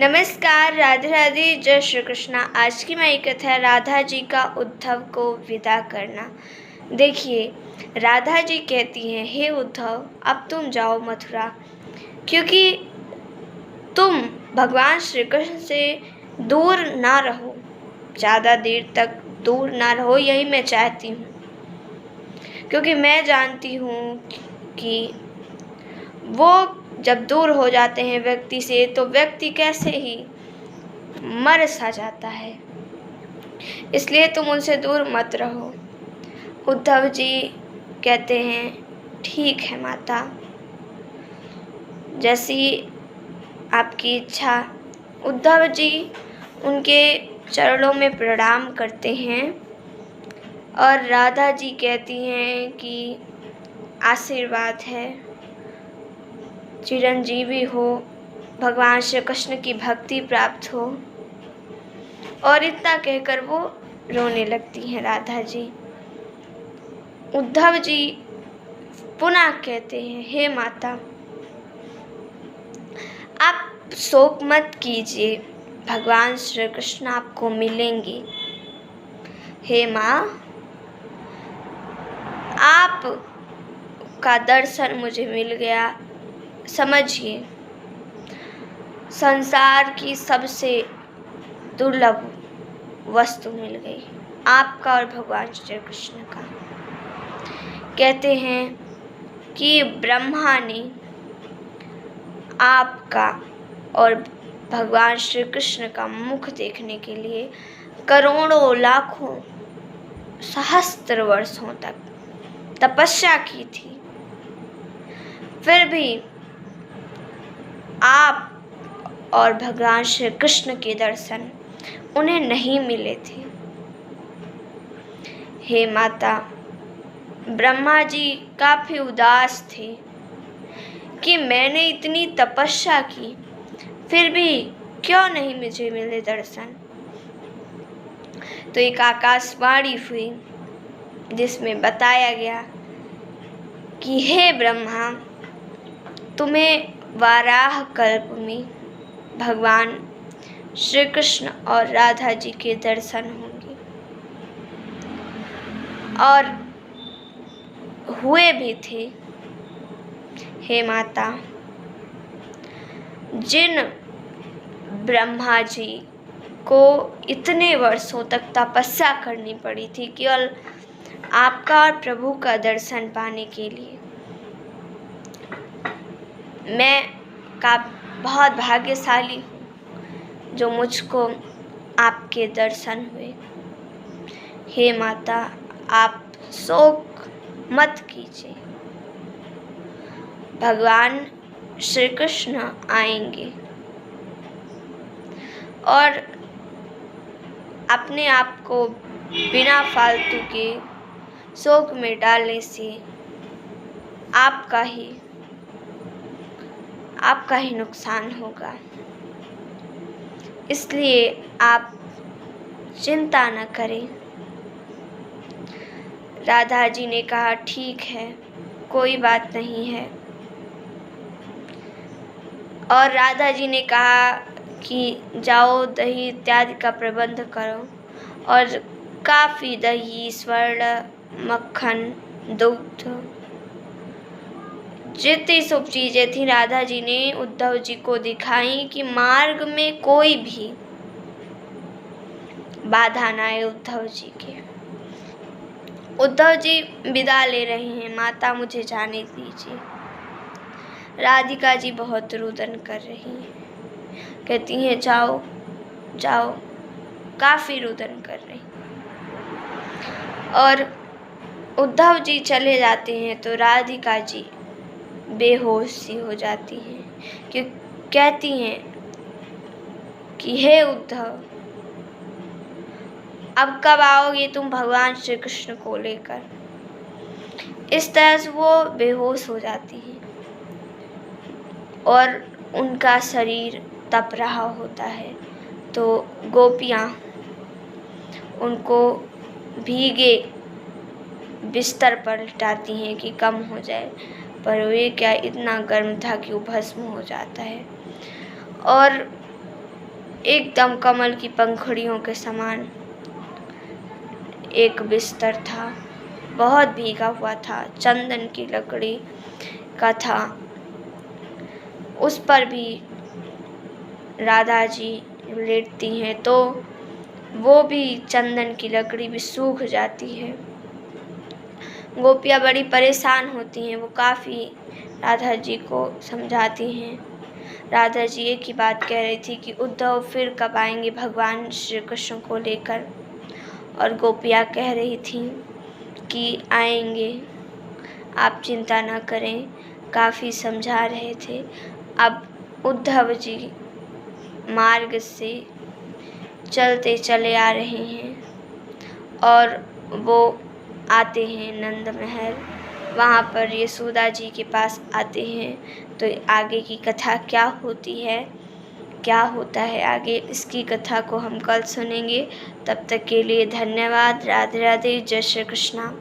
नमस्कार, राधे राधे, जय श्री कृष्णा। आज की मेरी कथा है राधा जी का उद्धव को विदा करना। देखिए, राधा जी कहती हैं, हे उद्धव, अब तुम जाओ मथुरा, क्योंकि तुम भगवान श्री कृष्ण से दूर ना रहो, ज़्यादा देर तक दूर ना रहो, यही मैं चाहती हूँ। क्योंकि मैं जानती हूँ कि वो जब दूर हो जाते हैं व्यक्ति से तो व्यक्ति कैसे ही मर सा जाता है, इसलिए तुम उनसे दूर मत रहो। उद्धव जी कहते हैं, ठीक है माता, जैसी आपकी इच्छा। उद्धव जी उनके चरणों में प्रणाम करते हैं और राधा जी कहती हैं कि आशीर्वाद है, चिरंजीवी हो, भगवान श्री कृष्ण की भक्ति प्राप्त हो। और इतना कहकर वो रोने लगती हैं राधा जी। उद्धव जी पुनः कहते हैं, हे माता, आप शोक मत कीजिए, भगवान श्री कृष्ण आपको मिलेंगे। हे माँ, आप का दर्शन मुझे मिल गया। समझिए, संसार की सबसे दुर्लभ वस्तु मिल गई, आपका और भगवान श्री कृष्ण का। कहते हैं कि ब्रह्मा ने आपका और भगवान श्री कृष्ण का मुख देखने के लिए करोड़ों लाखों सहस्त्र वर्षों तक तपस्या की थी, फिर भी आप और भगवान श्री कृष्ण के दर्शन उन्हें नहीं मिले थे। हे माता, ब्रह्मा जी काफ़ी उदास थे कि मैंने इतनी तपस्या की, फिर भी क्यों नहीं मुझे मिले दर्शन। तो एक आकाशवाणी हुई जिसमें बताया गया कि हे ब्रह्मा, तुम्हें वाराह कल्प में भगवान श्री कृष्ण और राधा जी के दर्शन होंगे, और हुए भी थे। हे माता, जिन ब्रह्मा जी को इतने वर्षों तक तपस्या करनी पड़ी थी केवल आपका और प्रभु का दर्शन पाने के लिए, मैं का बहुत भाग्यशाली हूँ जो मुझको आपके दर्शन हुए। हे माता, आप शोक मत कीजिए, भगवान श्री कृष्ण आएंगे और अपने आप को बिना फालतू के शोक में डालने से आपका ही नुकसान होगा। इसलिए आप चिंता न करें। राधा जी ने कहा, ठीक है, कोई बात नहीं है। और राधा जी ने कहा कि जाओ दही इत्यादि का प्रबंध करो, और काफ़ी दही, स्वर्ण, मक्खन, दुग्ध, जितनी सब चीज़ें थी राधा जी ने उद्धव जी को दिखाई कि मार्ग में कोई भी बाधा ना आए उद्धव जी के। उद्धव जी विदा ले रहे हैं, माता मुझे जाने दीजिए। राधिका जी बहुत रुदन कर रही हैं, कहती हैं जाओ जाओ, काफ़ी रुदन कर रही। और उद्धव जी चले जाते हैं तो राधिका जी बेहोश सी हो जाती हैं, कि कहती हैं कि हे उद्धव, अब कब आओगे तुम भगवान श्री कृष्ण को लेकर। इस तरह से वो बेहोश हो जाती हैं और उनका शरीर तप रहा होता है। तो गोपियाँ उनको भीगे बिस्तर पर लिटाती हैं कि कम हो जाए, पर वे क्या, इतना गर्म था कि वो भस्म हो जाता है। और एकदम कमल की पंखुड़ियों के समान एक बिस्तर था, बहुत भीगा हुआ था, चंदन की लकड़ी का था। उस पर भी राधा जी लेटती हैं तो वो भी चंदन की लकड़ी भी सूख जाती है। गोपियाँ बड़ी परेशान होती हैं, वो काफ़ी राधा जी को समझाती हैं। राधा जी एक ही बात कह रही थी कि उद्धव फिर कब आएंगे भगवान श्री कृष्ण को लेकर, और गोपियाँ कह रही थीं कि आएंगे, आप चिंता न करें, काफ़ी समझा रहे थे। अब उद्धव जी मार्ग से चलते चले आ रहे हैं और वो आते हैं नंद महल। वहाँ पर यशोदा जी के पास आते हैं। तो आगे की कथा क्या होती है, क्या होता है आगे, इसकी कथा को हम कल सुनेंगे। तब तक के लिए धन्यवाद। राधे राधे, जय श्री कृष्णा।